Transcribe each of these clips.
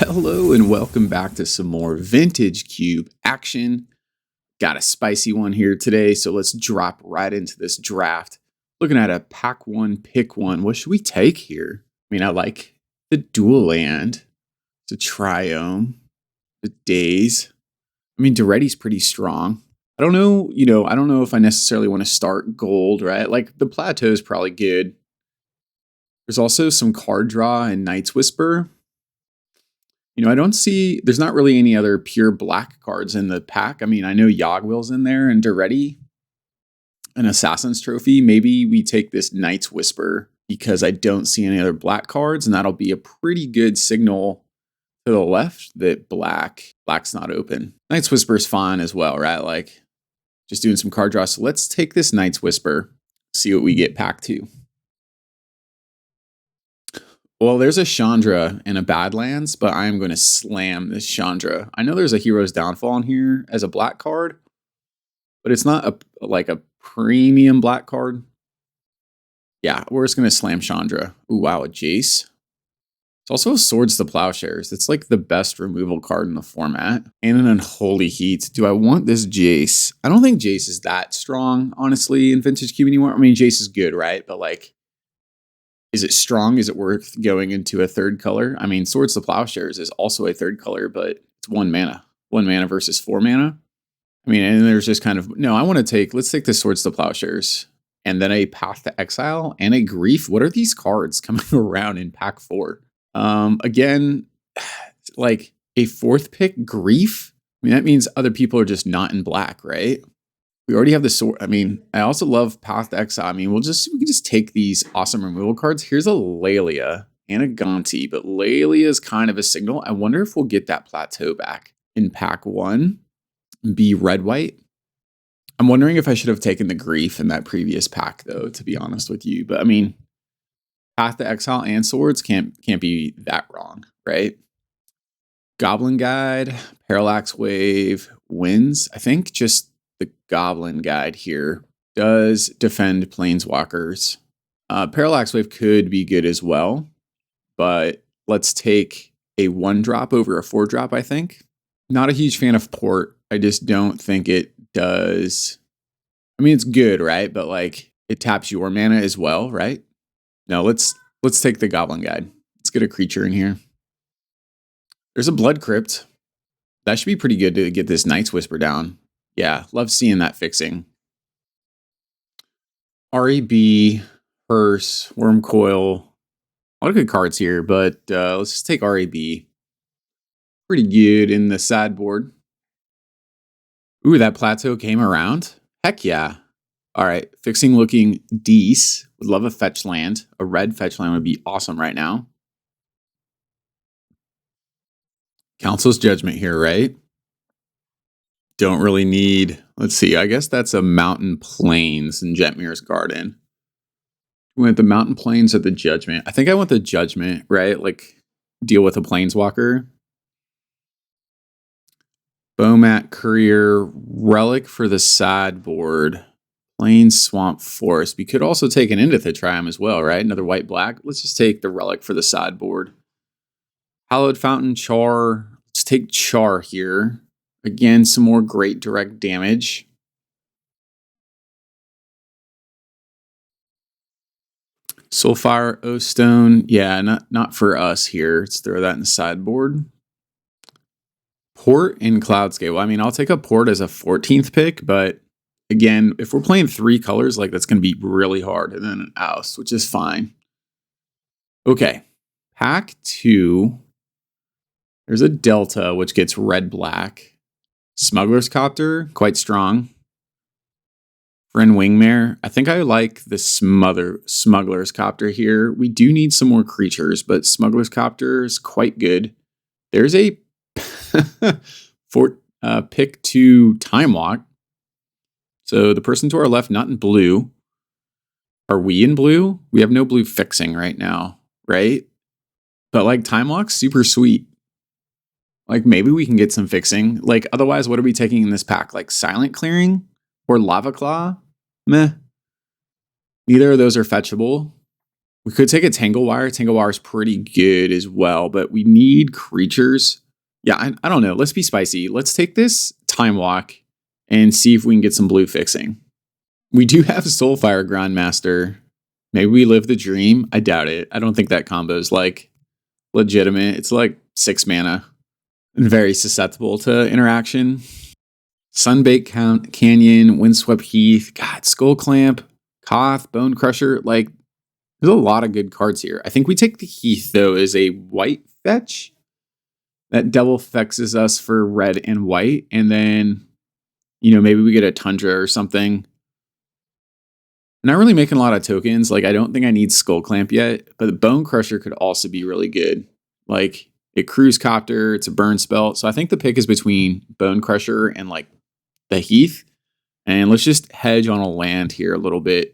Hello and welcome back to some more vintage cube action. Got a spicy one here today, so let's drop right into this draft. Looking at a pack one, pick one. What should we take here? I mean, I like the dual land, the triome, the days. I mean, Duretti's pretty strong. I don't know, I don't know if I necessarily want to start gold, right? Like the plateau is probably good. There's also some card draw and Night's Whisper. I don't see, there's not really any other pure black cards in the pack. I mean, I know Yogg-Will's in there and Duretti, an Assassin's Trophy. Maybe we take this Night's Whisper because I don't see any other black cards, and that'll be a pretty good signal to the left that black's not open. Night's Whisper is fine as well, right? Like, just doing some card draw. So let's take this Night's Whisper, see what we get pack two. Well, there's a Chandra and a Badlands, but I am going to slam this Chandra. I know there's a Hero's Downfall in here as a black card, but it's not like a premium black card. Yeah, we're just going to slam Chandra. Ooh, wow, a Jace. It's also a Swords to Plowshares. It's like the best removal card in the format. And an Unholy Heat. Do I want this Jace? I don't think Jace is that strong, honestly, in Vintage Cube anymore. I mean, Jace is good, right? But like, is it strong? Is it worth going into a third color? I mean, Swords to Plowshares is also a third color, but it's 1 mana. 1 mana versus 4 mana. I mean, and there's just kind of, no, let's take the Swords to Plowshares. And then a Path to Exile and a Grief. What are these cards coming around in pack 4? Again, like a 4th pick Grief? I mean, that means other people are just not in black, right? We already have the sword. I mean, I also love Path to Exile. I mean, we can just take these awesome removal cards. Here's a Lelia and a Gonti, but Lelia is kind of a signal. I wonder if we'll get that plateau back in pack 1. Be red-white. I'm wondering if I should have taken the Grief in that previous pack, though, to be honest with you. But I mean, Path to Exile and Swords can't be that wrong, right? Goblin Guide, Parallax Wave wins. I think just the Goblin Guide here does defend Planeswalkers. Parallax Wave could be good as well, but let's take a 1-drop over a 4-drop, I think. Not a huge fan of Port. I just don't think it does. I mean, it's good, right? But like, it taps your mana as well, right? No, let's take the Goblin Guide. Let's get a creature in here. There's a Blood Crypt. That should be pretty good to get this Night's Whisper down. Yeah, love seeing that fixing. REB, Hearse, Wormcoil. A lot of good cards here, but let's just take REB. Pretty good in the sideboard. Ooh, that plateau came around. Heck yeah. All right, fixing looking decent. Would love a fetch land. A red fetch land would be awesome right now. Council's Judgment here, right? Don't really need, let's see, I guess that's a Mountain Plains in Jetmir's Garden. We went the Mountain Plains or the Judgment. I think I want the Judgment, right? Like, deal with a Planeswalker. Bomat Courier, Relic for the sideboard. Plains Swamp Forest. We could also take an Indith Triumph as well, right? Another white-black. Let's just take the Relic for the sideboard. Hallowed Fountain, Char. Let's take Char here. Again, some more great direct damage. Soulfire, O-Stone. Yeah, not for us here. Let's throw that in the sideboard. Port in Cloudscape. Well, I mean, I'll take a Port as a 14th pick, but again, if we're playing 3 colors, like that's going to be really hard. And then an Oust, which is fine. Okay, pack 2. There's a Delta, which gets red-black. Smuggler's Copter, quite strong. Friend Wingmare. I think I like the Smuggler's Copter here. We do need some more creatures, but Smuggler's Copter is quite good. There's a pick 2 Time Walk. So the person to our left, not in blue. Are we in blue? We have no blue fixing right now, right? But like Time Walk's super sweet. Like, maybe we can get some fixing. Like, otherwise, what are we taking in this pack? Like, Silent Clearing? Or Lava Claw? Meh. Neither of those are fetchable. We could take a Tangle Wire. Tangle Wire is pretty good as well, but we need creatures. Yeah, I don't know. Let's be spicy. Let's take this Time Walk and see if we can get some blue fixing. We do have Soulfire Grandmaster. Maybe we live the dream. I doubt it. I don't think that combo is like legitimate. It's like 6 mana and very susceptible to interaction. Sunbaked Canyon, Windswept Heath, God, Skull Clamp, Koth, Bone Crusher. Like, there's a lot of good cards here. I think we take the Heath, though, as a white fetch. That double fexes us for red and white. And then, maybe we get a Tundra or something. Not really making a lot of tokens. Like, I don't think I need Skull Clamp yet. But the Bone Crusher could also be really good. Like, it Cruise Copter. It's a burn spell. So I think the pick is between Bone Crusher and, like, the Heath. And let's just hedge on a land here a little bit.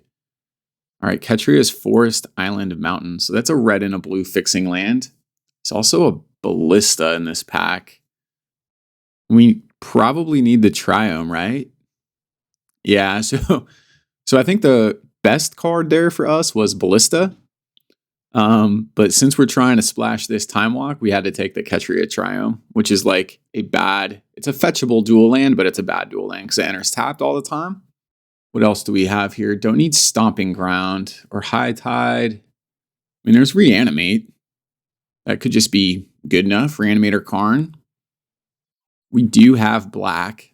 All right, Ketria's Forest, Island, Mountain. So that's a red and a blue fixing land. It's also a Ballista in this pack. We probably need the Triome, right? Yeah, so I think the best card there for us was Ballista. But since we're trying to splash this Time Walk, we had to take the Ketria Triome, which is like it's a fetchable dual land, but it's a bad dual land because it enters tapped all the time. What else do we have here? Don't need Stomping Ground or High Tide. I mean, there's Reanimate. That could just be good enough. Reanimate or Karn. We do have black.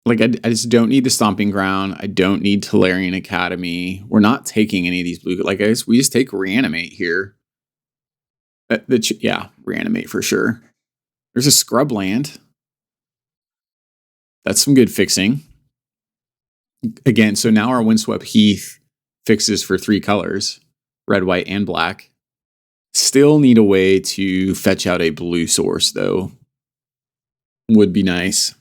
Like, I just don't need the Stomping Ground. I don't need Tolarian Academy. We're not taking any of these blue. Like, we just take Reanimate here. Yeah, Reanimate for sure. There's a Scrub Land. That's some good fixing. Again, so now our Windswept Heath fixes for 3 colors, red, white, and black. Still need a way to fetch out a blue source, though. Would be nice.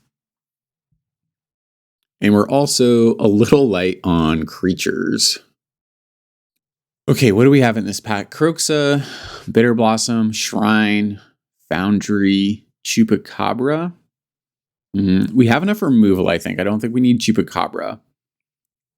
And we're also a little light on creatures. Okay, what do we have in this pack? Kroxa, Bitter Blossom, Shrine, Foundry, Chupacabra. We have enough removal, I think. I don't think we need Chupacabra.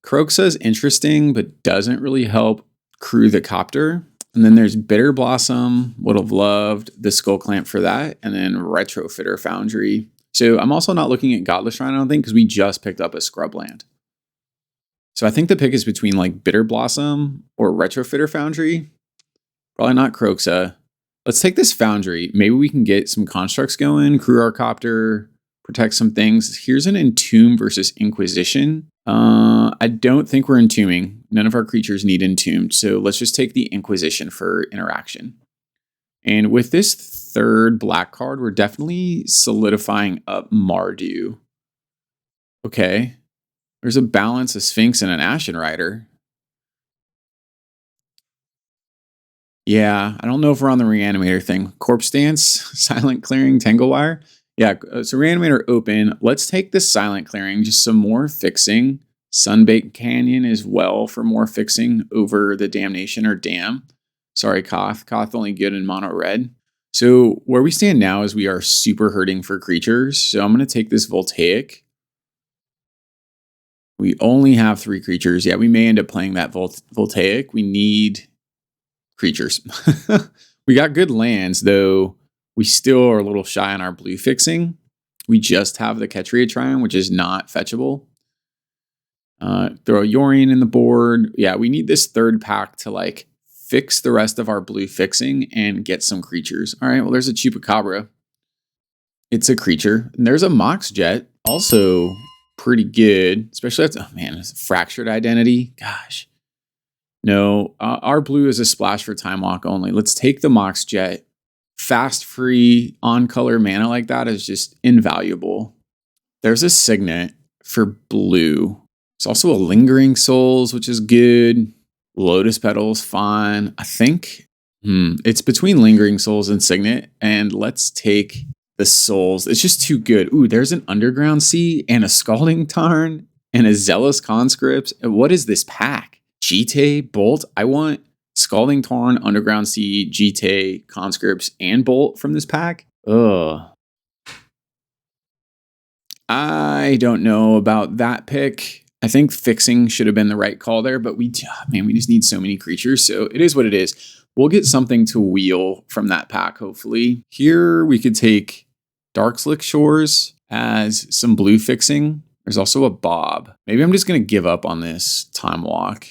Kroxa is interesting, but doesn't really help crew the Copter. And then there's Bitter Blossom, would have loved the Skull Clamp for that. And then Retrofitter Foundry. So I'm also not looking at Godless Shrine, I don't think, because we just picked up a Scrub Land. So I think the pick is between like Bitter Blossom or Retrofitter Foundry. Probably not Kroxa. Let's take this Foundry. Maybe we can get some constructs going, crew our Copter, protect some things. Here's an Entomb versus Inquisition. I don't think we're entombing. None of our creatures need entombed. So let's just take the Inquisition for interaction. And with this third black card, we're definitely solidifying up Mardu. Okay. There's a Balance, a Sphinx, and an Ashen Rider. Yeah, I don't know if we're on the Reanimator thing. Corpse Dance, Silent Clearing, Tangle Wire. Yeah, so Reanimator open. Let's take the Silent Clearing, just some more fixing. Sunbaked Canyon as well for more fixing over the Damnation or Dam. Sorry, Koth. Koth only good in mono red. So where we stand now is we are super hurting for creatures. So I'm going to take this Voltaic. We only have 3 creatures. Yeah, we may end up playing that Voltaic. We need creatures. We got good lands, though we still are a little shy on our blue fixing. We just have the Ketria Triome, which is not fetchable. Throw a Yorion in the board. Yeah, we need this third pack to like fix the rest of our blue fixing and get some creatures. All right, well, there's a Chupacabra. It's a creature. And there's a Mox Jet, also pretty good, especially after, oh man, it's a Fractured Identity. Gosh. No, our blue is a splash for Time Walk only. Let's take the Mox Jet. Fast, free, on-color mana like that is just invaluable. There's a Signet for blue. There's also a Lingering Souls, which is good. Lotus Petals, fine. I think it's between Lingering Souls and Signet. And let's take the Souls. It's just too good. Ooh, there's an Underground Sea and a Scalding Tarn and a Zealous Conscript. What is this pack? Jite, Bolt. I want Scalding Tarn, Underground Sea, Jite, Conscripts, and Bolt from this pack. Ugh. I don't know about that pick. I think fixing should have been the right call there, but we just need so many creatures. So it is what it is. We'll get something to wheel from that pack, hopefully. Here we could take Darkslick Shores as some blue fixing. There's also a Bob. Maybe I'm just going to give up on this Time Walk.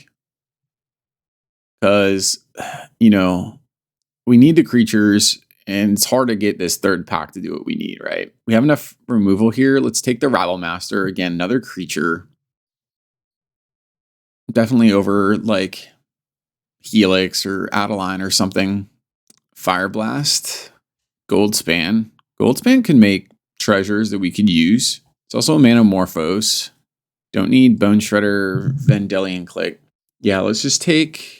Because, we need the creatures, and it's hard to get this third pack to do what we need, right? We have enough removal here. Let's take the Rabble Master. Again, another creature. Definitely over like Helix or Adeline or something. Fire Blast. Goldspan. Goldspan can make treasures that we could use. It's also a Manamorphose. Don't need Bone Shredder, Vendelian Click. Yeah, let's just take...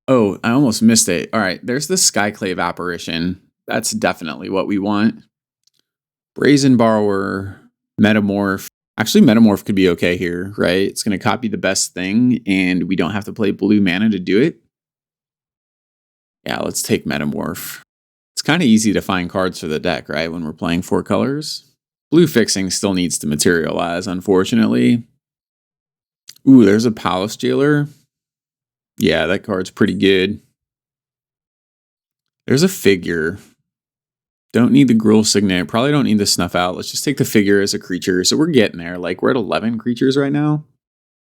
Oh, I almost missed it. All right, there's the Skyclave Apparition. That's definitely what we want. Brazen Borrower, Metamorph. Actually, Metamorph could be okay here, right? It's going to copy the best thing, and we don't have to play blue mana to do it. Yeah, let's take Metamorph. It's kind of easy to find cards for the deck, right, when we're playing 4 colors. Blue fixing still needs to materialize, unfortunately. Ooh, there's a Palace Jailer. Yeah, that card's pretty good. There's a Figure. Don't need the Gruul Signet. Probably don't need the Snuff Out. Let's just take the Figure as a creature. So we're getting there. Like, we're at 11 creatures right now.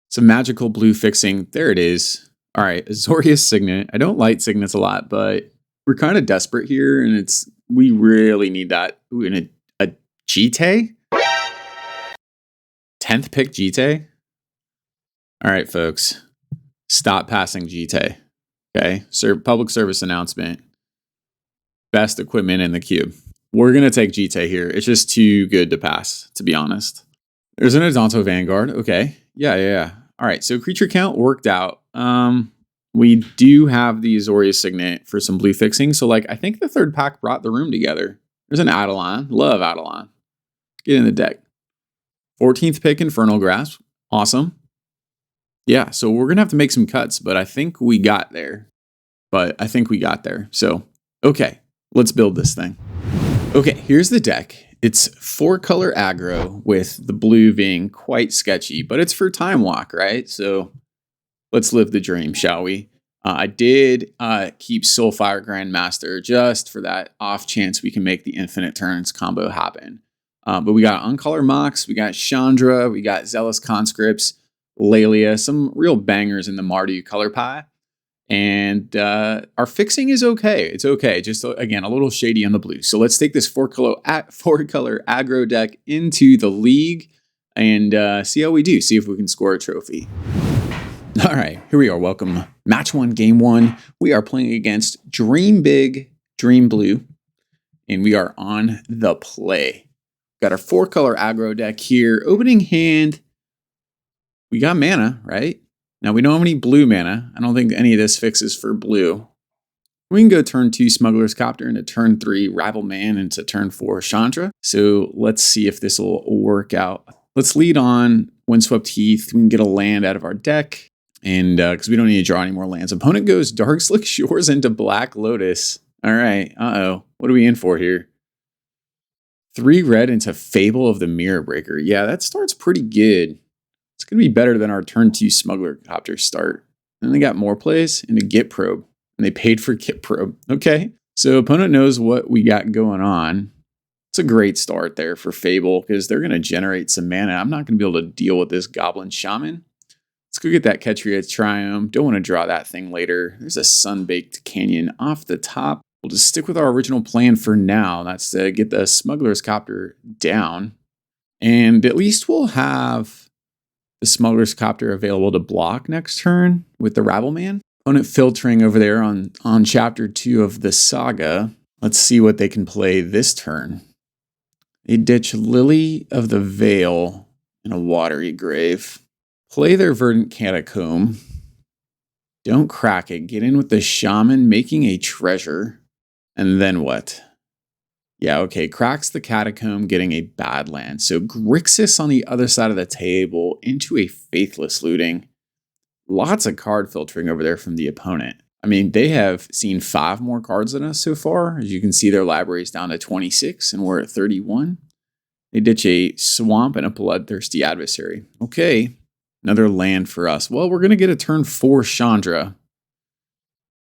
Some magical blue fixing. There it is. All right, Azorius Signet. I don't like Signets a lot, but we're kind of desperate here, and we really need that. Ooh, and a Jite? 10th pick Jite? All right, folks. Stop passing Jite. Okay? Public service announcement. Best equipment in the cube. We're going to take Jite here. It's just too good to pass, to be honest. There's an Adanto Vanguard. Okay. Yeah. All right, so creature count worked out. We do have the Azorius Signet for some blue fixing. So, I think the third pack brought the room together. There's an Adeline. Love Adeline. Get in the deck. 14th pick, Infernal Grasp. Awesome. Yeah, so we're going to have to make some cuts, but I think we got there. So, okay, let's build this thing. Okay, here's the deck. It's 4-color aggro with the blue being quite sketchy, but it's for Time Walk, right? So let's live the dream, shall we? I did keep Soulfire Grandmaster just for that off chance we can make the Infinite Turns combo happen. But we got Uncolor Mox, we got Chandra, we got Zealous Conscripts, Laelia, some real bangers in the Mardu color pie. And our fixing is okay. It's okay. Just, again, a little shady on the blue. So let's take this 4-color aggro deck into the league and see how we do. See if we can score a trophy. All right, here we are. Welcome. Match 1, game 1. We are playing against Dream Big, Dream Blue. And we are on the play. Got our 4-color aggro deck here. Opening hand. We got mana, right? Now, we don't have any blue mana. I don't think any of this fixes for blue. We can go turn 2 Smuggler's Copter into turn 3 Rabble Man into turn 4 Chandra. So let's see if this will work out. Let's lead on Windswept Heath. We can get a land out of our deck. And because we don't need to draw any more lands. Opponent goes Darkslick Shores into Black Lotus. All right. Uh-oh. What are we in for here? 3 red into Fable of the Mirror Breaker. Yeah, that start's pretty good. It's going to be better than our turn 2 Smuggler Copter start. And they got more plays into Git Probe. And they paid for Git Probe. Okay. So opponent knows what we got going on. It's a great start there for Fable because they're going to generate some mana. I'm not going to be able to deal with this Goblin Shaman. Let's go get that Ketria Triumph. Don't want to draw that thing later. There's a Sun-Baked Canyon off the top. We'll just stick with our original plan for now. That's to get the Smuggler's Copter down. And at least we'll have the Smuggler's Copter available to block next turn with the Rabble Man. Opponent filtering over there on chapter 2 of the saga. Let's see what they can play this turn. They ditch Lily of the Veil in a Watery Grave. Play their Verdant Catacomb. Don't crack it. Get in with the Shaman, making a treasure. And then what? Yeah, okay. Cracks the Catacomb, getting a bad land. So Grixis on the other side of the table into a Faithless Looting. Lots of card filtering over there from the opponent. I mean, they have seen 5 more cards than us so far. As you can see, their library is down to 26, and we're at 31. They ditch a swamp and a bloodthirsty adversary. Okay, another land for us. Well, we're going to get a turn 4 Chandra.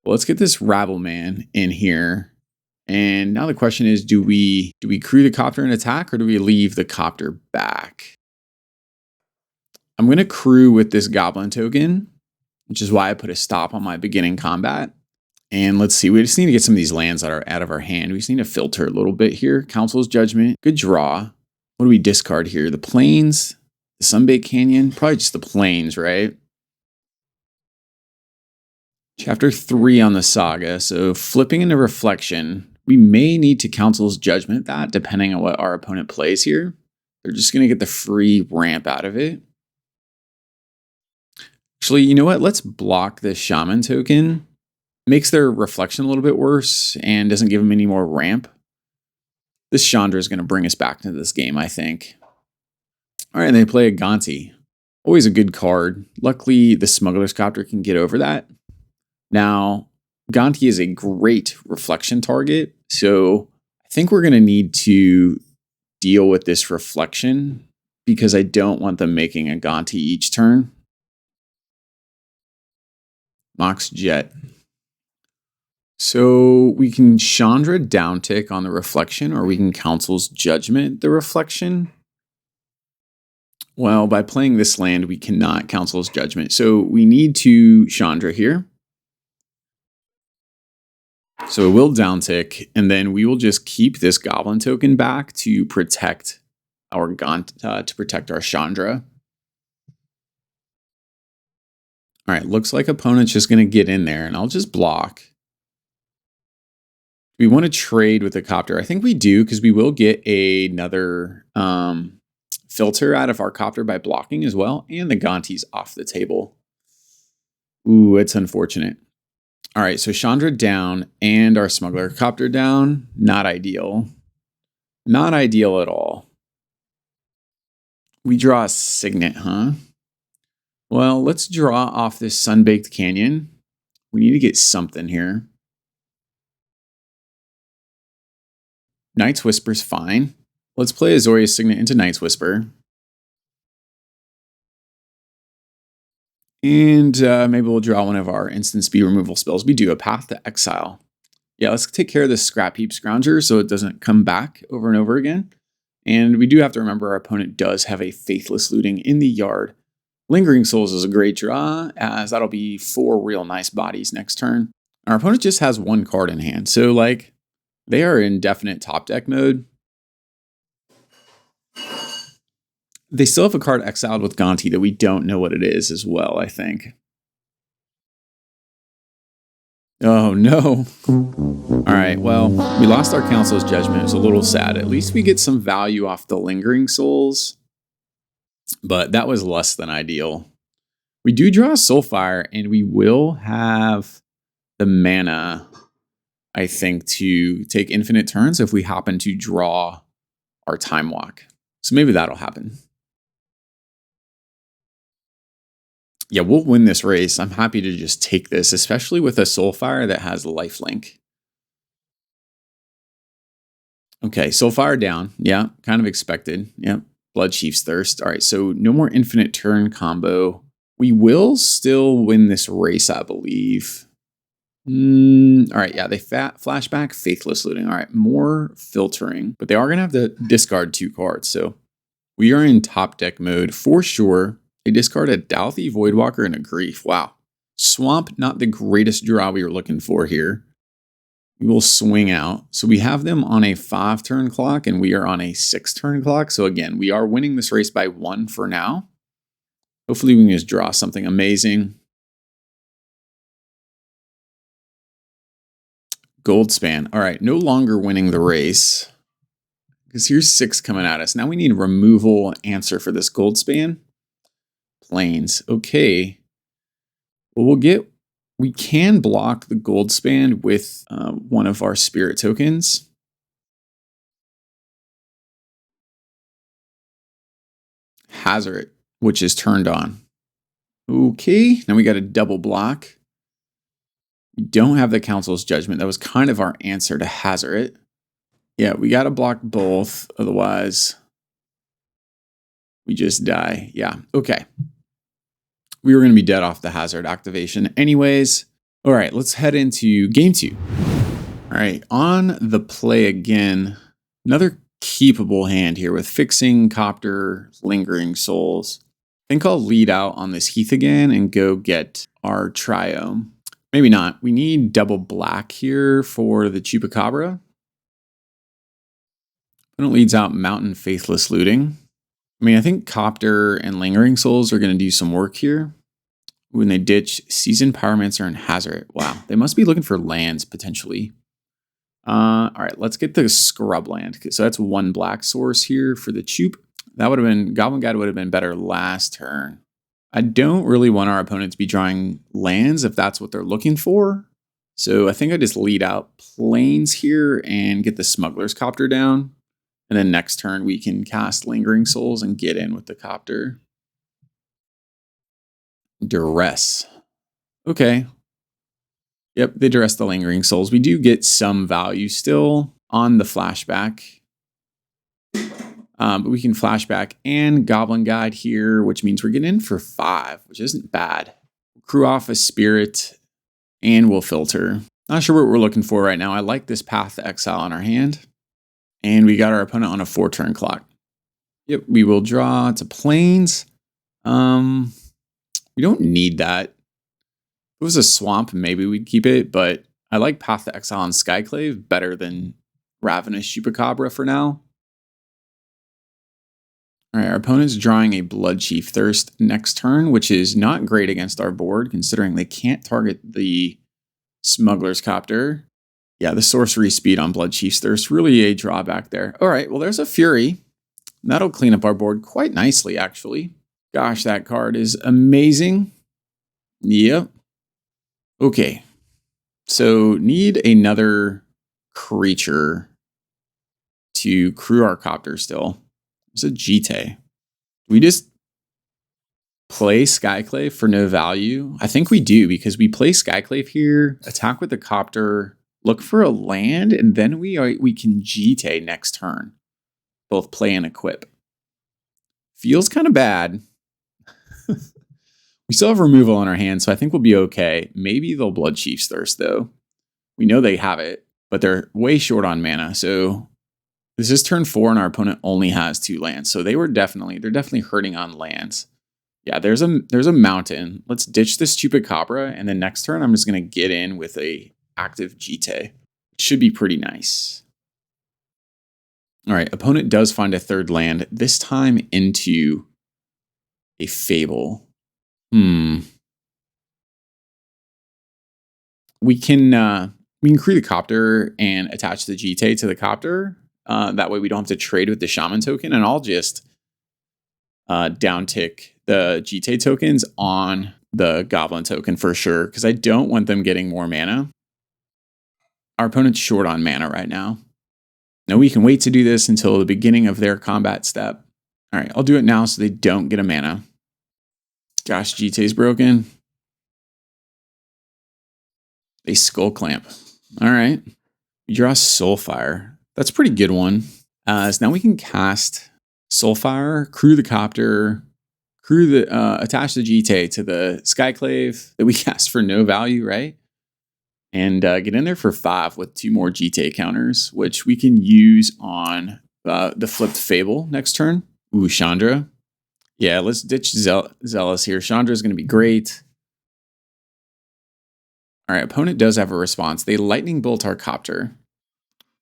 Well, let's get this Rabble Man in here. And now the question is, do we crew the copter and attack, or do we leave the copter back? I'm going to crew with this Goblin token, which is why I put a stop on my beginning combat. And let's see, we just need to get some of these lands that are out of our hand. We just need to filter a little bit here. Council's Judgment, good draw. What do we discard here? The Plains, the Sunbaked Canyon, probably just the Plains, right? Chapter 3 on the saga. So flipping into Reflection. We may need to Council's Judgment that, depending on what our opponent plays here. They're just going to get the free ramp out of it. Actually, you know what? Let's block this Shaman token. Makes their Reflection a little bit worse and doesn't give them any more ramp. This Chandra is going to bring us back into this game, I think. All right, and they play a Gonti. Always a good card. Luckily, the Smuggler's Copter can get over that. Now, Gonti is a great Reflection target, so I think we're going to need to deal with this Reflection because I don't want them making a Gonti each turn. Mox Jet. So we can Chandra downtick on the Reflection, or we can Council's Judgment the Reflection. Well, by playing this land, we cannot Council's Judgment. So we need to Chandra here. So we'll downtick, and then we will just keep this Goblin token back to protect our Chandra. All right, looks like opponent's just going to get in there, and I'll just block. We want to trade with the Copter. I think we do, because we will get another filter out of our Copter by blocking as well, and the Gonti's off the table. Ooh, it's unfortunate. All right, so Chandra down and our Smuggler Copter down. Not ideal. Not ideal at all. We draw a Signet, huh? Well, let's draw off this Sunbaked Canyon. We need to get something here. Night's Whisper's fine. Let's play Azorius Signet into Night's Whisper. And maybe we'll draw one of our instant speed removal spells. We do a Path to Exile. Yeah, let's take care of this Scrap Heap Scrounger so it doesn't come back over and over again. And we do have to remember our opponent does have a Faithless Looting in the yard. Lingering Souls is a great draw, as that'll be 4 real nice bodies next turn. Our opponent just has 1 card in hand, so like they are in definite top deck mode. They still have a card exiled with Gonti that we don't know what it is as well, I think. Oh no. All right, well, we lost our Council's Judgment. It was a little sad. At least we get some value off the Lingering Souls, but that was less than ideal. We do draw Soulfire, and we will have the mana, I think, to take infinite turns if we happen to draw our Time Walk. So maybe that'll happen. Yeah, we'll win this race. I'm happy to just take this, especially with a Soulfire that has lifelink. Okay, Soulfire down. Yeah, kind of expected. Yeah, Blood Chief's Thirst. All right, so no more infinite turn combo. We will still win this race, I believe. All right, yeah, they flashback Faithless Looting. All right, more filtering, but they are going to have to discard 2 cards. So we are in top deck mode for sure. They discard a Dalthy, Voidwalker, and a Grief. Wow. Swamp, not the greatest draw we were looking for here. We will swing out. So we have them on a 5-turn clock, and we are on a 6-turn clock. So again, we are winning this race by 1 for now. Hopefully we can just draw something amazing. Goldspan. All right, no longer winning the race, because here's 6 coming at us. Now we need a removal answer for this Goldspan. Plains. Okay. Well, we can block the Goldspan with one of our Spirit tokens. Hazard, which is turned on. Okay, now we got a double block. We don't have the Council's Judgment. That was kind of our answer to Hazard. Yeah, we got to block both, otherwise We just die. Yeah, okay. We were going to be dead off the hazard activation anyways. All right, let's head into game 2. All right, on the play again, another keepable hand here with Fixing, Copter, Lingering Souls. I think I'll lead out on this Heath again and go get our Triome. Maybe not. We need double black here for the Chupacabra. Then it leads out Mountain Faithless Looting. I mean, I think Copter and Lingering Souls are going to do some work here. When they ditch Seasoned Pyromancer and Hazard. Wow, they must be looking for lands potentially. All right, let's get the Scrub land. So that's 1 black source here for the Chup. That would have been, Goblin Guide would have been better last turn. I don't really want our opponent to be drawing lands if that's what they're looking for. So I think I just lead out Plains here and get the Smuggler's Copter down. And then next turn we can cast Lingering Souls and get in with the Copter. Duress. Okay. Yep, they duress the Lingering Souls. We do get some value still on the flashback. But we can flashback and Goblin Guide here, which means we're getting in for 5, which isn't bad. Crew off a Spirit, and we'll filter. Not sure what we're looking for right now. I like this Path to Exile on our hand. And we got our opponent on a 4-turn clock. Yep, we will draw to Plains. We don't need that. If it was a swamp, maybe we'd keep it, but I like Path to Exile on Skyclave better than Ravenous Chupacabra for now. All right, our opponent's drawing a Bloodchief Thirst next turn, which is not great against our board, considering they can't target the Smuggler's Copter. Yeah, the sorcery speed on Bloodchief's Thirst, really a drawback there. All right, well, there's a Fury. That'll clean up our board quite nicely, actually. Gosh, that card is amazing. Yep. Okay, so need another creature to crew our Copter still. There's a Jite. We just play Skyclave for no value? I think we do, because we play Skyclave here, attack with the Copter, look for a land, and then we can Jite next turn. Both play and equip. Feels kind of bad. We still have removal on our hands, so I think we'll be okay. Maybe they'll Bloodchief's Thirst, though. We know they have it, but they're way short on mana, so this is turn 4 and our opponent only has 2 lands. So they're definitely hurting on lands. Yeah, there's a mountain. Let's ditch this Chupacabra, and then next turn I'm just gonna get in with a active Jite. It should be pretty nice. All right, opponent does find a 3rd land, this time into a Fable. We can crew the Copter and attach the Jite to the Copter. That way we don't have to trade with the Shaman token, and I'll just downtick the Jite tokens on the Goblin token for sure, because I don't want them getting more mana. Our opponent's short on mana right now. Now we can wait to do this until the beginning of their combat step. All right, I'll do it now so they don't get a mana. Gosh, Jite's broken. They Skull Clamp. All right. We draw Soulfire. That's a pretty good one. So now we can cast Soulfire, crew the Copter, attach the Jite to the Skyclave that we cast for no value, right? And get in there for 5 with 2 more Jite counters, which we can use on the flipped Fable next turn. Ooh, Chandra. Yeah, let's ditch Zealous here. Chandra's going to be great. All right, opponent does have a response. They Lightning Bolt our Copter.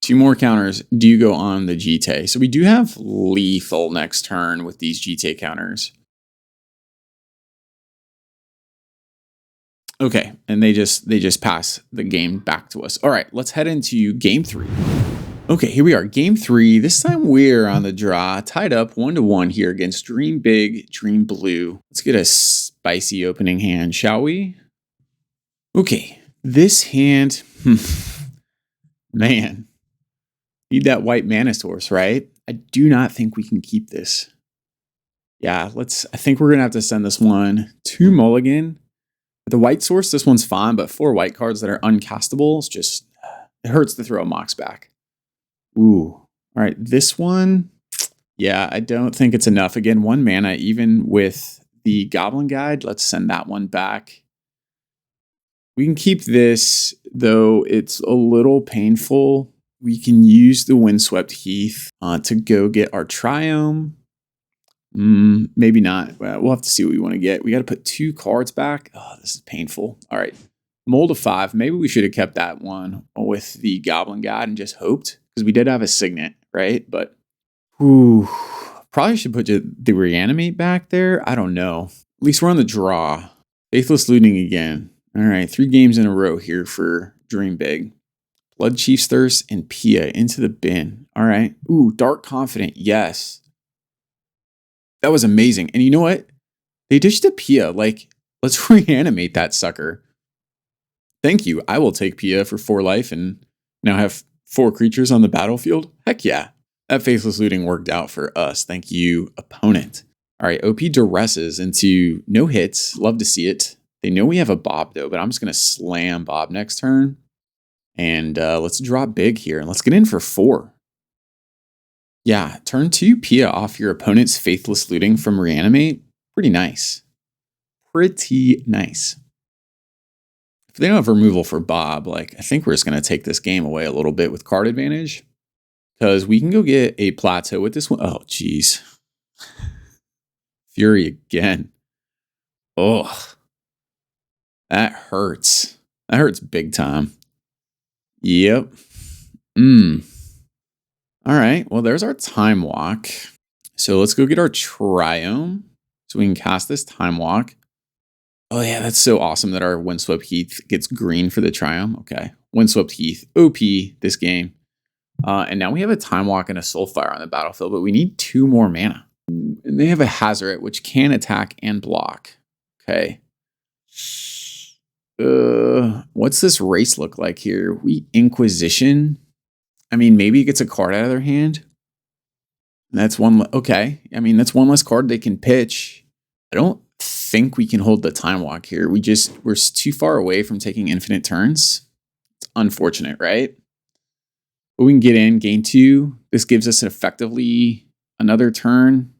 2 more counters do go on the Jite. So we do have lethal next turn with these Jite counters. Okay, and they just pass the game back to us. All right, let's head into game 3. Okay, here we are, game 3. This time we're on the draw, tied up 1-1 here against Dream Big, Dream Blue. Let's get a spicy opening hand, shall we? Okay, this hand, man, need that white mana source, right? I do not think we can keep this. Yeah, I think we're gonna have to send this one to Mulligan. The white source, this one's fine, but 4 white cards that are uncastable, it hurts to throw a Mox back. Ooh, all right, this one, Yeah, I don't think it's enough. Again, 1 mana, even with the Goblin Guide. Let's send that one back. We can keep this, though it's a little painful. We can use the Windswept Heath to go get our Triome. Maybe not. We'll have to see what we want to get. We got to put 2 cards back. Oh, this is painful. All right. Mold of 5. Maybe we should have kept that one with the Goblin Guide and just hoped, because we did have a Signet, right? But probably should put the Reanimate back there. I don't know. At least we're on the draw. Faithless Looting again. All right, 3 games in a row here for Dream Big. Blood Chief's Thirst and Pia into the bin. All right. Ooh, Dark Confident. Yes. That was amazing. And you know what? They ditched a Pia. Like, let's reanimate that sucker. Thank you. I will take Pia for 4 life and now have 4 creatures on the battlefield. Heck yeah. That Faithless Looting worked out for us. Thank you, opponent. All right, OP duresses into no hits. Love to see it. They know we have a Bob, though, but I'm just going to slam Bob next turn. And let's draw big here, and let's get in for 4. Yeah, turn 2, Pia off your opponent's Faithless Looting from Reanimate. Pretty nice. Pretty nice. If they don't have removal for Bob, like, I think we're just going to take this game away a little bit with card advantage. Because we can go get a plateau with this one. Oh, jeez. Fury again. Ugh. That hurts. That hurts big time. Yep. All right. Well, there's our Time Walk. So let's go get our Triome so we can cast this Time Walk. Oh, yeah. That's so awesome that our Windswept Heath gets green for the Triome. Okay. Windswept Heath. OP this game. And now we have a Time Walk and a Soulfire on the battlefield, but we need 2 more mana. And they have a Hazoret, which can attack and block. Okay. What's this race look like here? We Inquisition. I mean, maybe it gets a card out of their hand. That's one. Okay. I mean, that's one less card they can pitch. I don't think we can hold the Time Walk here. We're too far away from taking infinite turns. It's unfortunate, right? But we can get in, gain 2. This gives us effectively another turn.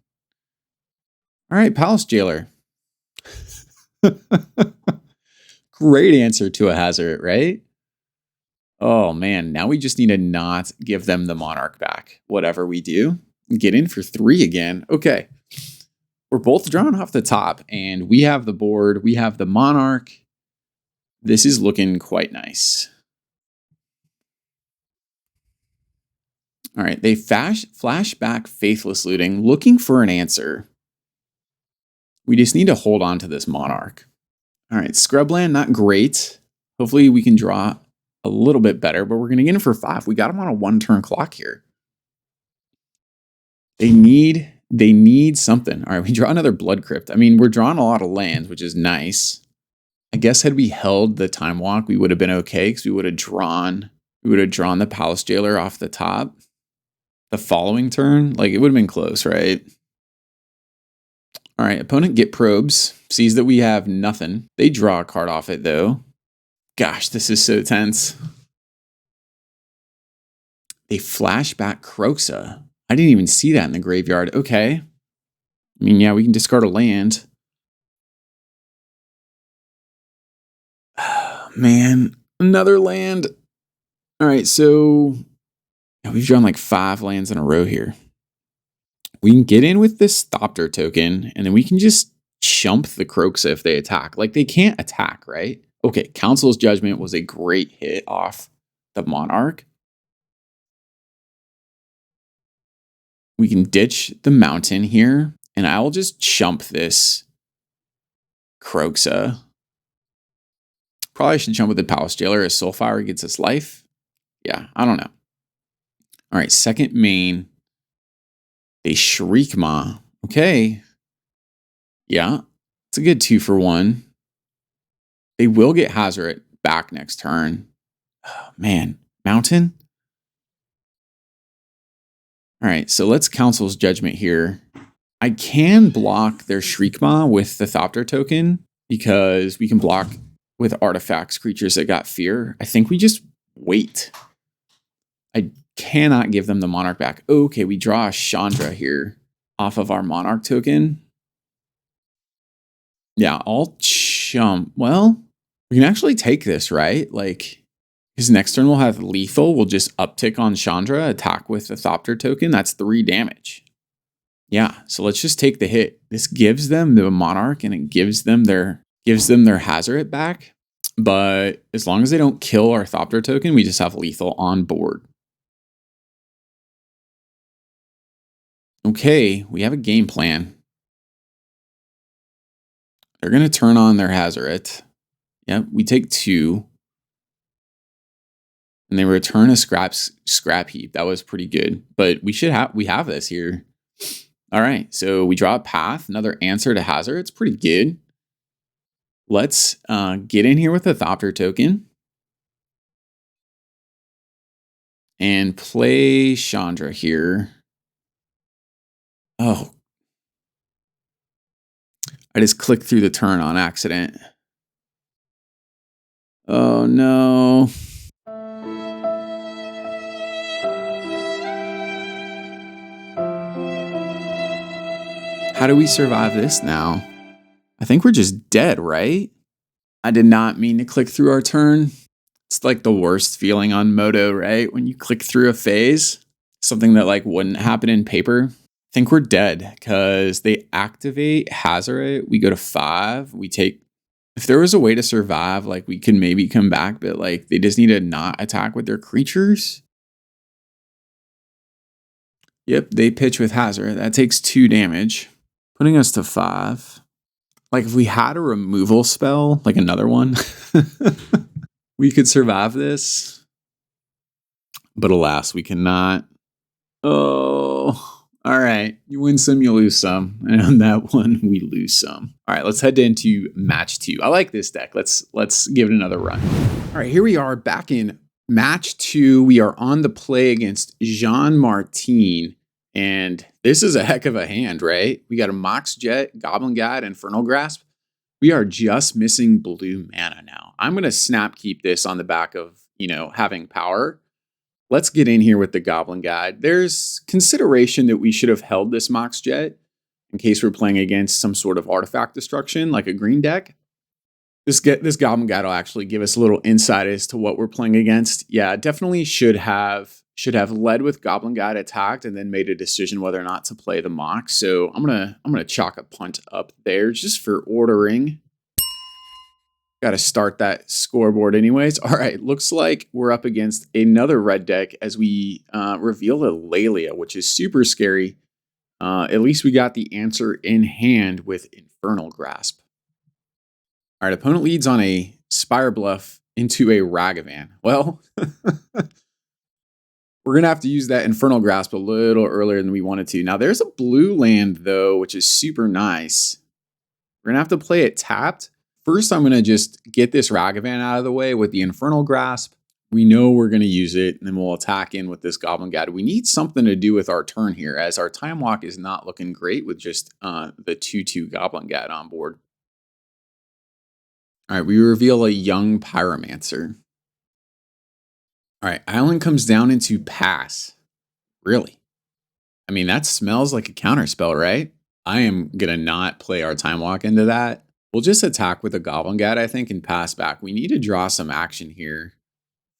All right, Palace Jailer. Great answer to a Hazoret, right? Oh man, now we just need to not give them the Monarch back. Whatever we do, get in for 3 again. Okay. We're both drawn off the top, and we have the board. We have the Monarch. This is looking quite nice. All right, they flash back Faithless Looting, looking for an answer. We just need to hold on to this Monarch. All right, Scrubland, not great. Hopefully we can draw a little bit better, but we're going to get in for 5. We got them on a 1-turn clock here. They need something. All right, we draw another Blood Crypt. I mean, we're drawing a lot of lands, which is nice. I guess had we held the Time Walk, we would have been okay because we would have drawn the Palace Jailer off the top. The following turn, like it would have been close, right? All right, opponent get probes, sees that we have nothing. They draw a card off it though. Gosh, this is so tense. They flash back Kroxa. I didn't even see that in the graveyard. Okay. I mean, yeah, we can discard a land. Man, another land. All right, so we've drawn like 5 lands in a row here. We can get in with this Thopter token, and then we can just chump the Kroxa if they attack. Like, they can't attack, right? Okay, Council's Judgment was a great hit off the Monarch. We can ditch the Mountain here, and I will just chump this Kroxa. Probably should jump with the Palace Jailer as Soulfire gets us life. Yeah, I don't know. All right, second main. They Shriekmaw. Okay. Yeah, it's a good 2-for-1. They will get Hazoret back next turn. Oh, man, Mountain? All right, so let's Council's Judgment here. I can block their Shriekmaw with the Thopter token because we can block with artifacts creatures that got fear. I think we just wait. I cannot give them the Monarch back. Okay, we draw a Chandra here off of our Monarch token. Yeah, all chump. Well, we can actually take this, right? Like, his next turn will have lethal. We'll just uptick on Chandra, attack with the Thopter token. That's 3 damage. Yeah, so let's just take the hit. This gives them the Monarch and it gives them their Hazoret back. But as long as they don't kill our Thopter token, we just have lethal on board. Okay, we have a game plan. They're going to turn on their Hazoret. Yep, we take 2. And they return a scrap heap. That was pretty good. But we have this here. All right, so we draw a path, another answer to Hazard. It's pretty good. Let's get in here with a Thopter token. And play Chandra here. Oh. I just clicked through the turn on accident. Oh no. How do we survive this now? I think we're just dead, right? I did not mean to click through our turn. It's like the worst feeling on Moto, right? When you click through a phase, something that like wouldn't happen in paper. I think we're dead because they activate Hazoret. We go to 5. We take, if there was a way to survive, like we could maybe come back, but like they just need to not attack with their creatures. Yep, they pitch with Hazoret. That takes 2 damage, putting us to 5. Like if we had a removal spell, like another one, we could survive this. But alas, we cannot. Oh, all right. You win some, you lose some. And on that one, we lose some. All right, let's head into match 2. I like this deck. Let's give it another run. All right, here we are back in match 2. We are on the play against Jean Martin. And this is a heck of a hand, right? We got a Mox Jet, Goblin Guide, Infernal Grasp. We are just missing blue mana now. I'm going to snap keep this on the back of, having power. Let's get in here with the Goblin Guide. There's consideration that we should have held this Mox Jet in case we're playing against some sort of artifact destruction, like a green deck. This Goblin Guide will actually give us a little insight as to what we're playing against. Yeah, definitely should have led with Goblin Guide attacked and then made a decision whether or not to play the Mox. So I'm gonna chalk a punt up there just for ordering. Got to start that scoreboard anyways. All right, looks like we're up against another red deck as we reveal the Lelia, which is super scary. At least we got the answer in hand with Infernal Grasp. All right, opponent leads on a Spire Bluff into a Ragavan. Well, we're going to have to use that Infernal Grasp a little earlier than we wanted to. Now, there's a blue land, though, which is super nice. We're going to have to play it tapped. First, I'm going to just get this Ragavan out of the way with the Infernal Grasp. We know we're going to use it, and then we'll attack in with this Goblin Guide. We need something to do with our turn here, as our Time Walk is not looking great with just the 2/2 Goblin Guide on board. All right, we reveal a young Pyromancer. All right, Island comes down into pass. Really? I mean, that smells like a counterspell, right? I am going to not play our Time Walk into that. We'll just attack with a Goblin Guide, I think, and pass back. We need to draw some action here.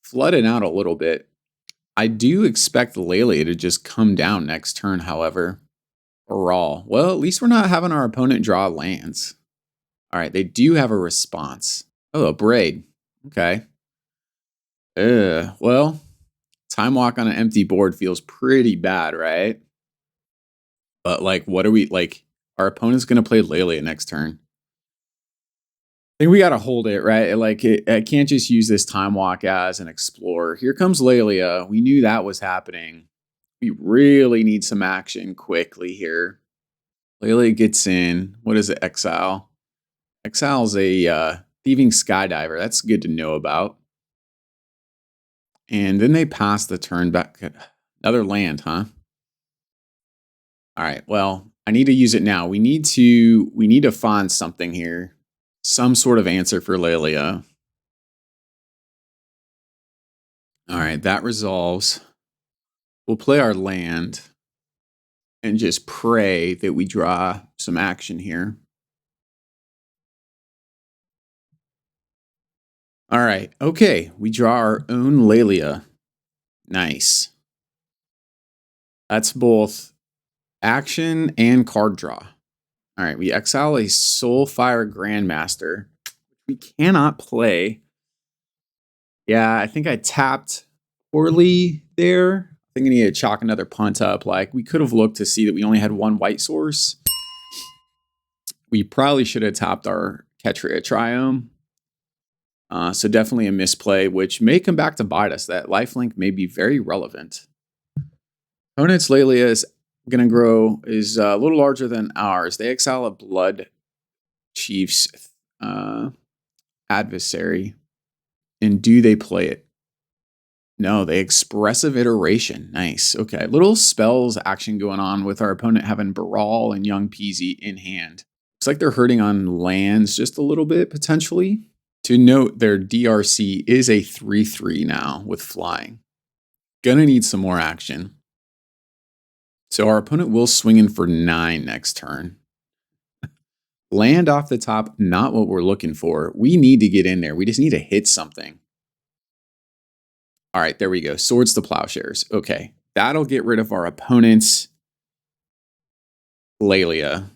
Flood it out a little bit. I do expect Lelia to just come down next turn, however. Raw. Well, at least we're not having our opponent draw lands. All right, they do have a response. Oh, a Braid. Okay. Well, Time Walk on an empty board feels pretty bad, right? But like, what are we like? Our opponent's gonna play Lelia next turn. I think we gotta hold it, right? Like, I can't just use this Time Walk as an explorer. Here comes Lelia. We knew that was happening. We really need some action quickly here. Lelia gets in. What is it? Exile. Exile's a Thieving Skydiver. That's good to know about. And then they pass the turn back. Another land, huh? All right. Well, I need to use it now. We need to find something here. Some sort of answer for Lelia. All right, that resolves. We'll play our land and just pray that we draw some action here. All right. Okay. We draw our own Lelia. Nice. That's both action and card draw. All right. We exile a Soulfire Grandmaster. We cannot play. Yeah, I think I tapped poorly there. I think I need to chalk another punt up. Like, we could have looked to see that we only had one white source. We probably should have tapped our Ketria Triome. So definitely a misplay, which may come back to bite us. That lifelink may be very relevant. Opponent's Lelia is going to grow, is a little larger than ours. They exile a Blood Chief's adversary. And do they play it? No, they Expressive Iteration. Nice. Okay. Little spells action going on with our opponent having Baral and Young Peasy in hand. Looks like they're hurting on lands just a little bit, potentially. To note, their DRC is a 3/3 now with flying. Gonna need some more action. So our opponent will swing in for 9 next turn. Land off the top, not what we're looking for. We need to get in there. We just need to hit something. All right, there we go. Swords to Plowshares. Okay, that'll get rid of our opponent's Lelia.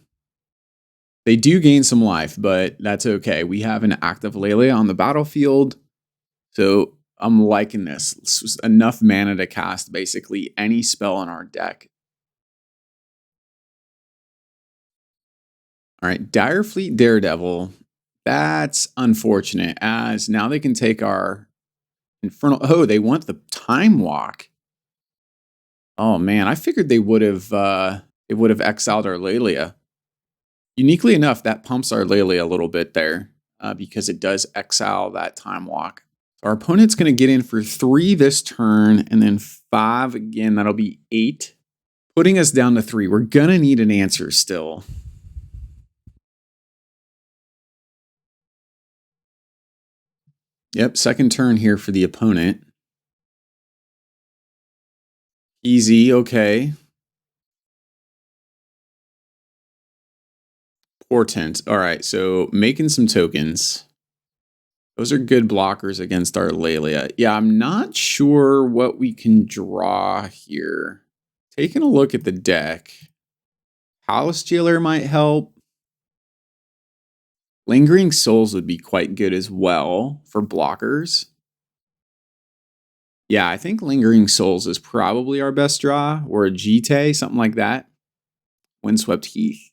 They do gain some life, but that's okay. We have an active Lelia on the battlefield, so I'm liking this. This was enough mana to cast basically any spell in our deck. All right, Direfleet Daredevil. That's unfortunate, as now they can take our Infernal. Oh, they want the Time Walk. Oh man, I figured they would have exiled our Lelia. Uniquely enough, that pumps our Lelia a little bit there because it does exile that Time Walk. So our opponent's going to get in for 3 this turn and then 5 again. That'll be 8, putting us down to 3. We're going to need an answer still. Yep, second turn here for the opponent. Easy, okay. Portent. All right, so making some tokens. Those are good blockers against our Lelia. Yeah, I'm not sure what we can draw here. Taking a look at the deck. Palace Jailer might help. Lingering Souls would be quite good as well for blockers. Yeah, I think Lingering Souls is probably our best draw, or a Jite, something like that. Windswept Heath.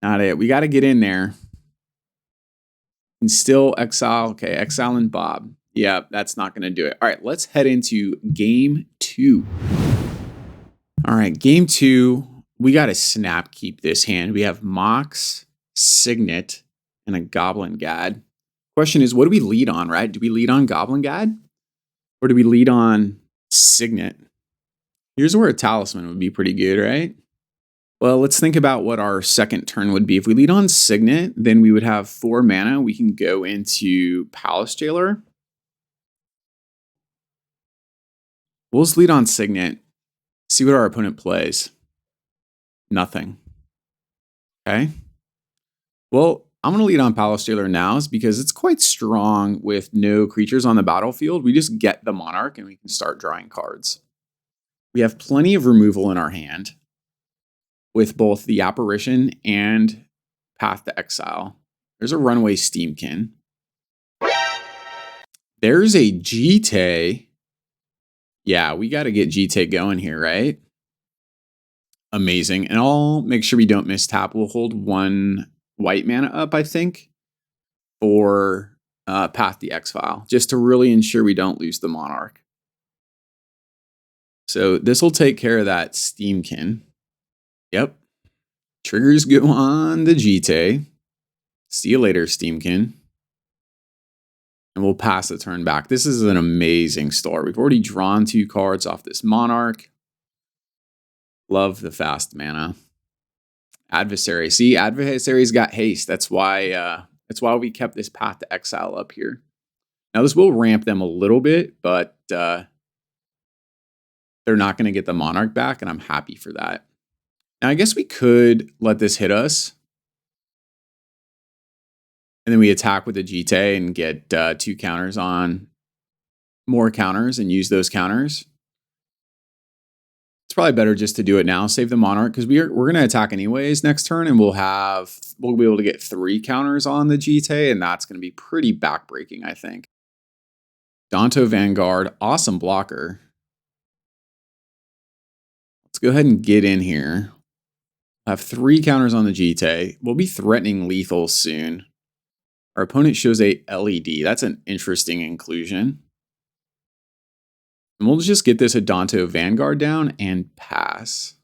Not it. We got to get in there. And still exile. Okay, exile and Bob. Yeah, that's not going to do it. All right, let's head into game 2. All right, game 2. We got to snap keep this hand. We have Mox, Signet, and a Goblin God. Question is, what do we lead on, right? Do we lead on Goblin God? Or do we lead on Signet? Here's where a Talisman would be pretty good, right? Well, let's think about what our second turn would be. If we lead on Signet, then we would have 4 mana. We can go into Palace Jailer. We'll just lead on Signet. See what our opponent plays. Nothing. Okay. Well, I'm going to lead on Palace Jailer now because it's quite strong with no creatures on the battlefield. We just get the Monarch and we can start drawing cards. We have plenty of removal in our hand with both the Apparition and Path to Exile. There's a Runaway Steamkin. There's a Jite. Yeah, we got to get Jite going here, right? Amazing. And I'll make sure we don't miss tap. We'll hold 1 white mana up, I think, for Path the Exile, just to really ensure we don't lose the Monarch. So this will take care of that Steamkin. Yep. Triggers go on the Jite. See you later, Steamkin. And we'll pass the turn back. This is an amazing start. We've already drawn 2 cards off this Monarch. Love the fast mana. Adversary. See, Adversary's got haste. That's why we kept this Path to Exile up here. Now this will ramp them a little bit, but they're not going to get the Monarch back, and I'm happy for that. Now, I guess we could let this hit us. And then we attack with the Jite and get 2 counters on more counters and use those counters. It's probably better just to do it now, save the Monarch, because we're going to attack anyways next turn, and we'll be able to get 3 counters on the Jite, and that's going to be pretty backbreaking, I think. Danto Vanguard, awesome blocker. Let's go ahead and get in here. Have 3 counters on the Jite. We'll be threatening lethal soon. Our opponent shows a LED. That's an interesting inclusion. And we'll just get this Adanto Vanguard down and pass.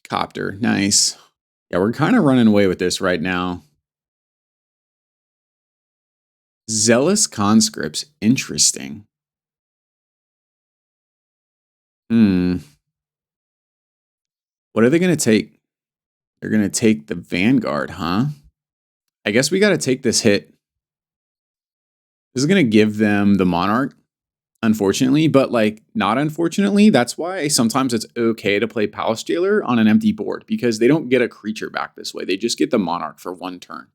Copter, nice. Yeah, we're kind of running away with this right now. Zealous Conscripts, interesting. What are they going to take? They're going to take the Vanguard, huh? I guess we got to take this hit. This is going to give them the Monarch, unfortunately, but like not unfortunately. That's why sometimes it's okay to play Palace Jailer on an empty board, because they don't get a creature back this way. They just get the Monarch for 1 turn.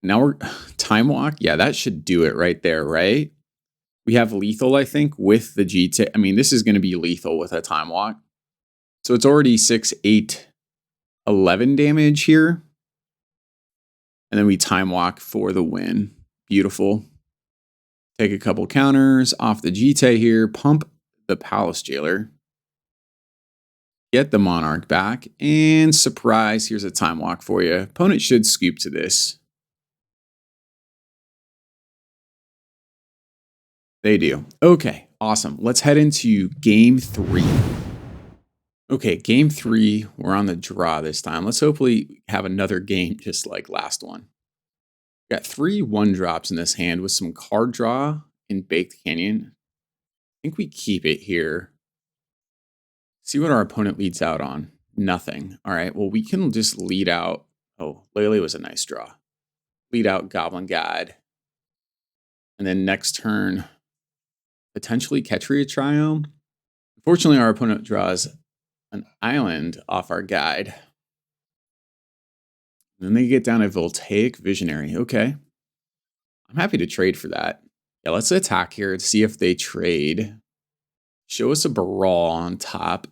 Now we're Time Walk. Yeah, that should do it right there, right? We have lethal, I think, with the GT. I mean, this is going to be lethal with a Time Walk. So it's already 6, 8, 11 damage here. And then we Time Walk for the win. Beautiful. Take a couple counters off the Jite here. Pump the Palace Jailer. Get the Monarch back. And surprise, here's a Time Walk for you. Opponent should scoop to this. They do. Okay, awesome. Let's head into game 3. Okay, game 3. We're on the draw this time. Let's hopefully have another game just like last one. Got 3 1-drops in this hand with some card draw in Baked Canyon. I think we keep it here. See what our opponent leads out on. Nothing. All right, well, we can just lead out. Oh, Lele was a nice draw. Lead out Goblin Guide. And then next turn, potentially Ketria Triome. Unfortunately, our opponent draws an island off our guide. And then they get down a Voltaic Visionary. Okay. I'm happy to trade for that. Yeah, let's attack here to see if they trade. Show us a Baral on top,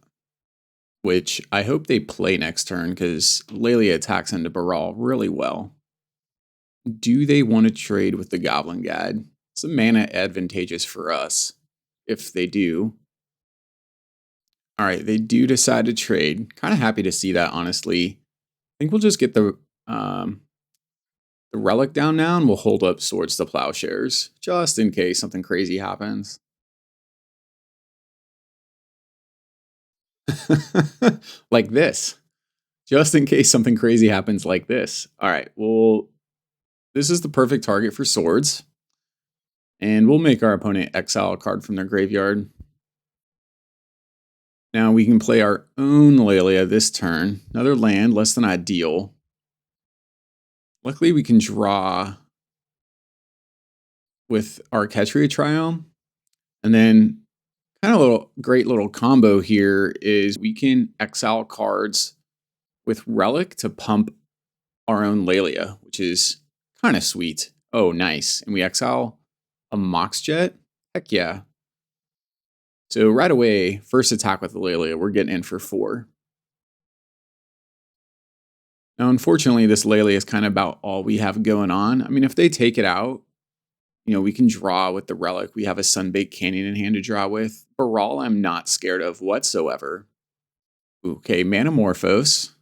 which I hope they play next turn because Lele attacks into Baral really well. Do they want to trade with the Goblin Guide? It's a mana advantageous for us if they do. All right, they do decide to trade. Kind of happy to see that, honestly. I think we'll just get the relic down now, and we'll hold up Swords to Plowshares, just in case something crazy happens. Like this. Just in case something crazy happens like this. All right, well, this is the perfect target for Swords. And we'll make our opponent exile a card from their graveyard. Now we can play our own Lelia this turn. Another land, less than ideal. Luckily, we can draw with our Ketria Triome. And then kind of a great little combo here is we can exile cards with Relic to pump our own Lelia, which is kind of sweet. Oh, nice. And we exile a Moxjet? Heck yeah. So right away, first attack with the Lelia, we're getting in for 4. Now, unfortunately, this Lelia is kind of about all we have going on. I mean, if they take it out, you know, we can draw with the Relic. We have a Sunbaked Canyon in hand to draw with. Baral, I'm not scared of whatsoever. Okay, Manamorphose.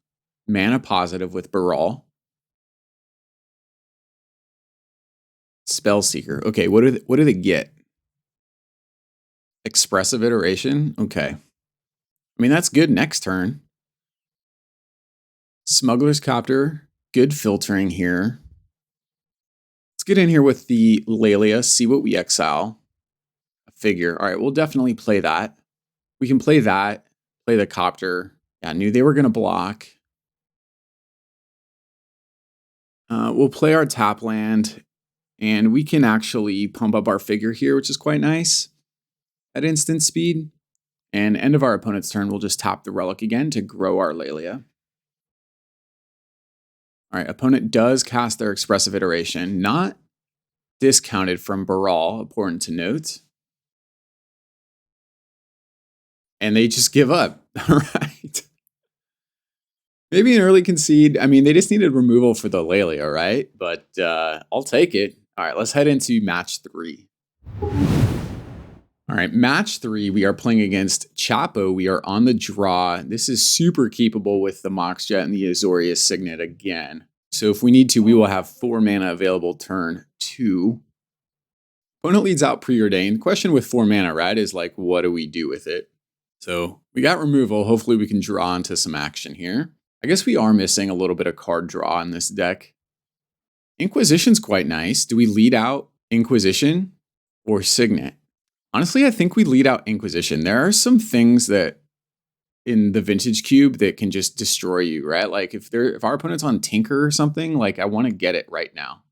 Mana positive with Baral. Spellseeker. Okay, what do they get? Expressive Iteration? Okay. I mean, that's good next turn. Smuggler's Copter. Good filtering here. Let's get in here with the Lelia, see what we exile. A figure. All right, we'll definitely play that. We can play that, play the Copter. Yeah, I knew they were going to block. We'll play our tap land And we can actually pump up our figure here, which is quite nice at instant speed. And end of our opponent's turn, we'll just tap the relic again to grow our Lelia. All right, opponent does cast their expressive iteration, not discounted from Baral, important to note. And they just give up. All right. Maybe an early concede. I mean, they just needed removal for the Lelia, right? But I'll take it. All right, let's head into match 3. All right, match 3, we are playing against Chapo. We are on the draw. This is super keepable with the Moxjet and the Azorius Signet again. So if we need to, we will have 4 mana available turn 2. Opponent leads out Preordained. The question with 4 mana, right, is like, what do we do with it? So we got removal. Hopefully we can draw into some action here. I guess we are missing a little bit of card draw in this deck. Inquisition's quite nice. Do we lead out Inquisition or Signet? Honestly, I think we lead out Inquisition. There are some things that in the Vintage Cube that can just destroy you, right? Like if our opponent's on Tinker or something, like I want to get it right now.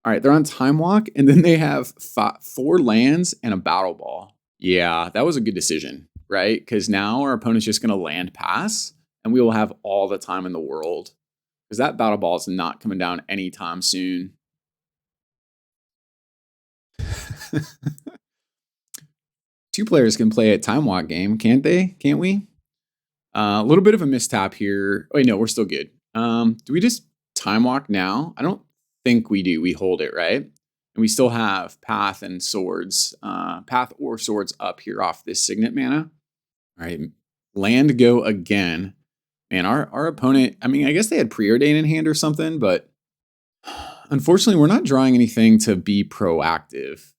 All right, they're on Time Walk, and then they have 4 lands and a Battle Ball. Yeah, that was a good decision, right? Because now our opponent's just going to land pass, and we will have all the time in the world. Because that Battle Ball is not coming down anytime soon. Two players can play a Time Walk game, can't they? Can't we? A little bit of a mistap here. Wait, no, we're still good. Do we just Time Walk now? I don't think we do. We hold it, right? And we still have Path and Swords, Path or Swords up here off this Signet mana. All right, land go again. Man, our opponent, I mean, I guess they had Preordain in hand or something, but unfortunately, we're not drawing anything to be proactive.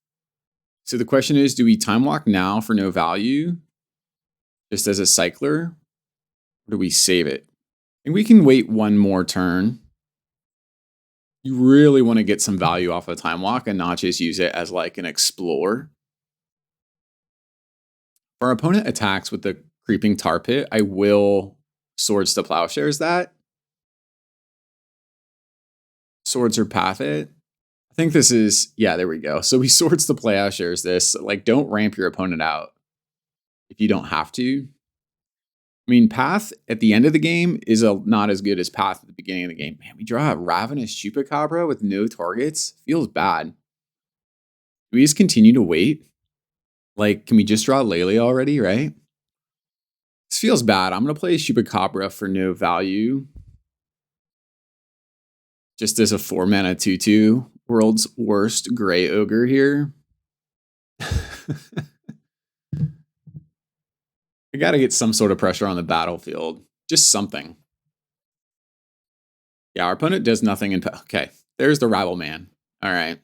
So the question is, do we Time Walk now for no value, just as a cycler, or do we save it? And we can wait one more turn. You really want to get some value off of Time Walk and not just use it as like an explore. If our opponent attacks with the Creeping Tar Pit, I will Swords to Plowshares that. Swords or Path it. I think this is, yeah, there we go. So we Swords to Plowshares this. Like, don't ramp your opponent out if you don't have to. I mean, Path at the end of the game is not as good as Path at the beginning of the game. Man, we draw a Ravenous Chupacabra with no targets. Feels bad. Do we just continue to wait? Like, can we just draw Lelia already, right? This feels bad. I'm going to play Chupacabra for no value. Just as a 4-mana 2/2. World's worst Gray Ogre here. I got to get some sort of pressure on the battlefield. Just something. Yeah, our opponent does nothing. Okay, there's the Rabble Man. All right.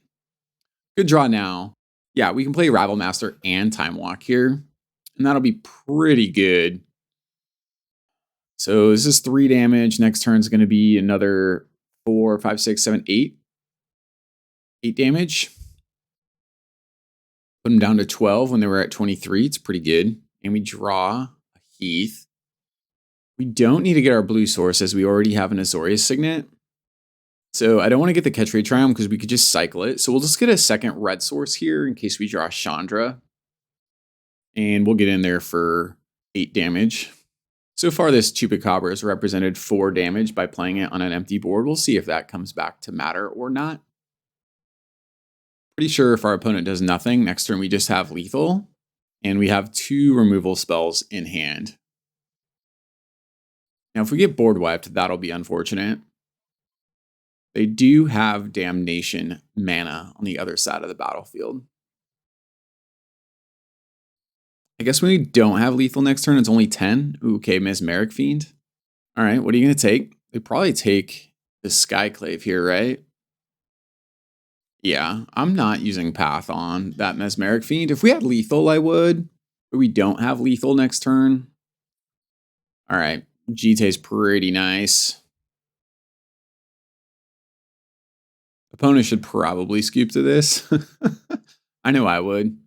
Good draw now. Yeah, we can play Rabble Master and Time Walk here. And that'll be pretty good. So this is 3 damage. Next turn is going to be another 4, 5, 6, 7, 8. 8 damage. Put them down to 12 when they were at 23. It's pretty good. And we draw a Heath. We don't need to get our blue source as we already have an Azorius Signet. So I don't want to get the Catch Ray Triumph because we could just cycle it. So we'll just get a second red source here in case we draw Chandra. And we'll get in there for 8 damage. So far, this Chupacabra has represented 4 damage by playing it on an empty board. We'll see if that comes back to matter or not. Pretty sure if our opponent does nothing, next turn we just have lethal. And we have 2 removal spells in hand. Now, if we get board wiped, that'll be unfortunate. They do have Damnation mana on the other side of the battlefield. I guess when we don't have lethal next turn, it's only 10. Ooh, okay, Mesmeric Fiend. All right, what are you going to take? They probably take the Skyclave here, right? Yeah, I'm not using Path on that Mesmeric Fiend. If we had lethal, I would. But we don't have lethal next turn. All right, Jite's pretty nice. Opponent should probably scoop to this. I know I would.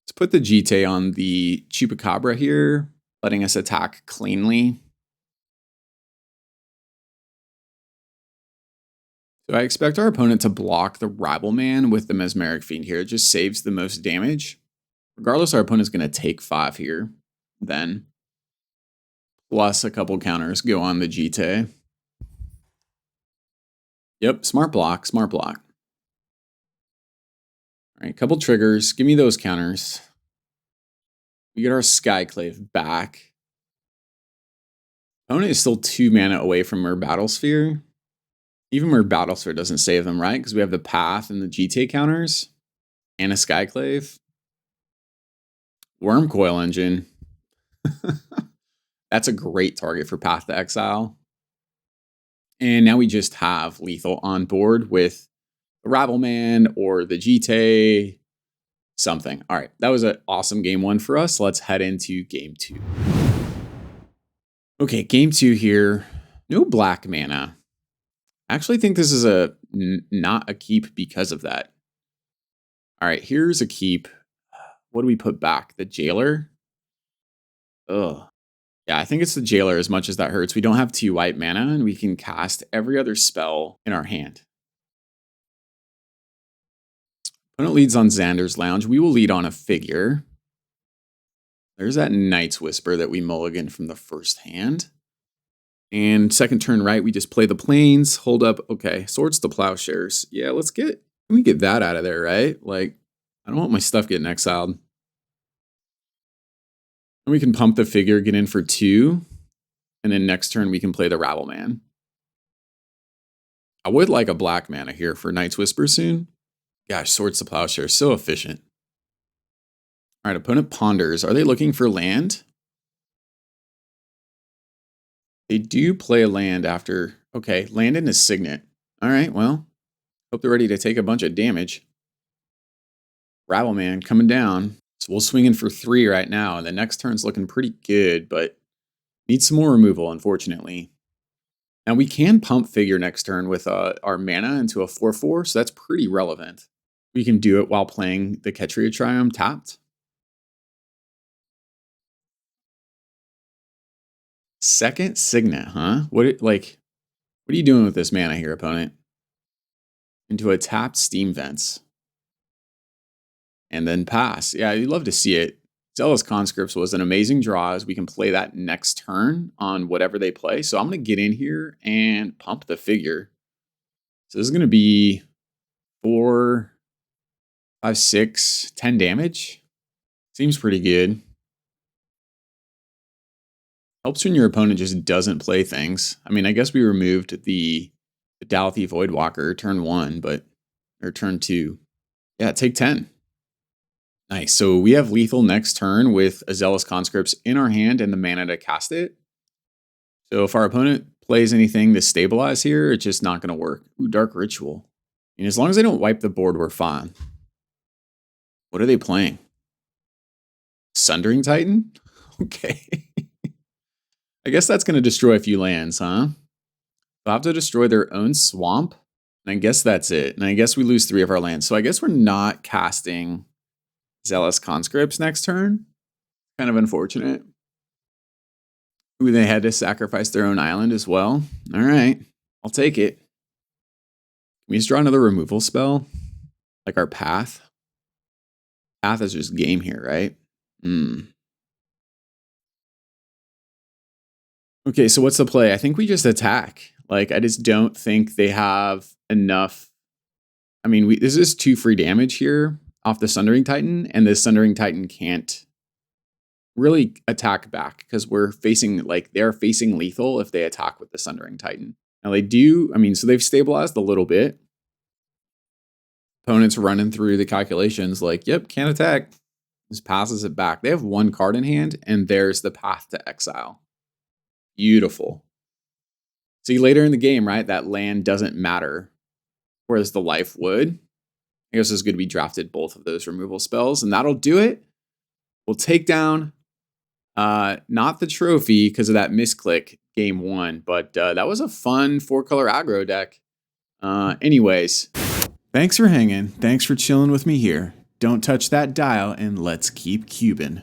Let's put the Jite on the Chupacabra here, letting us attack cleanly. So I expect our opponent to block the Rival Man with the Mesmeric Fiend here. It just saves the most damage. Regardless, our opponent's going to take 5 here. Then, plus a couple counters go on the Jite. Yep, smart block, smart block. All right, couple triggers. Give me those counters. We get our Skyclave back. Opponent is still 2 mana away from Mer Battlesphere. Even Mer Battlesphere doesn't save them, right? Because we have the Path and the Jite counters. And a Skyclave. Worm Coil Engine. That's a great target for Path to Exile. And now we just have lethal on board with the Ravelman or the Jite, something. All right, that was an awesome game 1 for us. Let's head into game 2. Okay, game 2 here. No black mana. I actually think this is not a keep because of that. All right, here's a keep. What do we put back? The Jailer? Ugh. Yeah, I think it's the Jailer as much as that hurts. We don't have 2 white mana, and we can cast every other spell in our hand. Opponent leads on Xander's Lounge. We will lead on a Figure. There's that Night's Whisper that we mulligan from the first hand. And second turn right, we just play the Plains, hold up. Okay, Swords to Plowshares. Yeah, can we get that out of there, right? Like, I don't want my stuff getting exiled. And we can pump the Figure, get in for 2. And then next turn, we can play the Ravelman. I would like a black mana here for Night's Whisper soon. Gosh, Swords to Plowshare, so efficient. All right, opponent ponders. Are they looking for land? They do play a land after. Okay, land in a Signet. All right, well, hope they're ready to take a bunch of damage. Ravelman coming down. So we'll swing in for 3 right now. And the next turn's looking pretty good, but needs some more removal, unfortunately. Now we can pump Figure next turn with our mana into a 4/4, so that's pretty relevant. We can do it while playing the Ketria Triome tapped. Second Signet, huh? What are you doing with this mana here, opponent? Into a tapped Steam Vents. And then pass. Yeah, you'd love to see it. Zealous Conscripts was an amazing draw as we can play that next turn on whatever they play. So I'm going to get in here and pump the Figure. So this is going to be 4, 5, 6, 10 damage. Seems pretty good. Helps when your opponent just doesn't play things. I mean, I guess we removed the Dalthy Voidwalker turn 1, or turn 2. Yeah, take 10. Nice. So we have lethal next turn with a Zealous Conscripts in our hand and the mana to cast it. So if our opponent plays anything to stabilize here, it's just not going to work. Ooh, Dark Ritual. And as long as they don't wipe the board, we're fine. What are they playing? Sundering Titan? Okay. I guess that's going to destroy a few lands, huh? They'll have to destroy their own swamp. And I guess that's it. And I guess we lose 3 of our lands. So I guess we're not casting Zealous Conscripts next turn. Kind of unfortunate. Ooh, they had to sacrifice their own island as well. All right, I'll take it. Can we just draw another removal spell? Like our Path? Path is just game here, right? Okay, so what's the play? I think we just attack. Like, I just don't think they have enough. I mean, this is 2 free damage here off the Sundering Titan, and the Sundering Titan can't really attack back because we're facing, they're facing lethal if they attack with the Sundering Titan. Now they do, so they've stabilized a little bit. Opponent's running through the calculations yep, can't attack. Just passes it back. They have 1 card in hand, and there's the Path to Exile. Beautiful. See, later in the game, right, that land doesn't matter, whereas the life would. I guess it's good we drafted both of those removal spells, and that'll do it. We'll take down, not the trophy because of that misclick game 1, but that was a fun 4-color aggro deck. Anyways, thanks for hanging. Thanks for chilling with me here. Don't touch that dial, and let's keep cubing.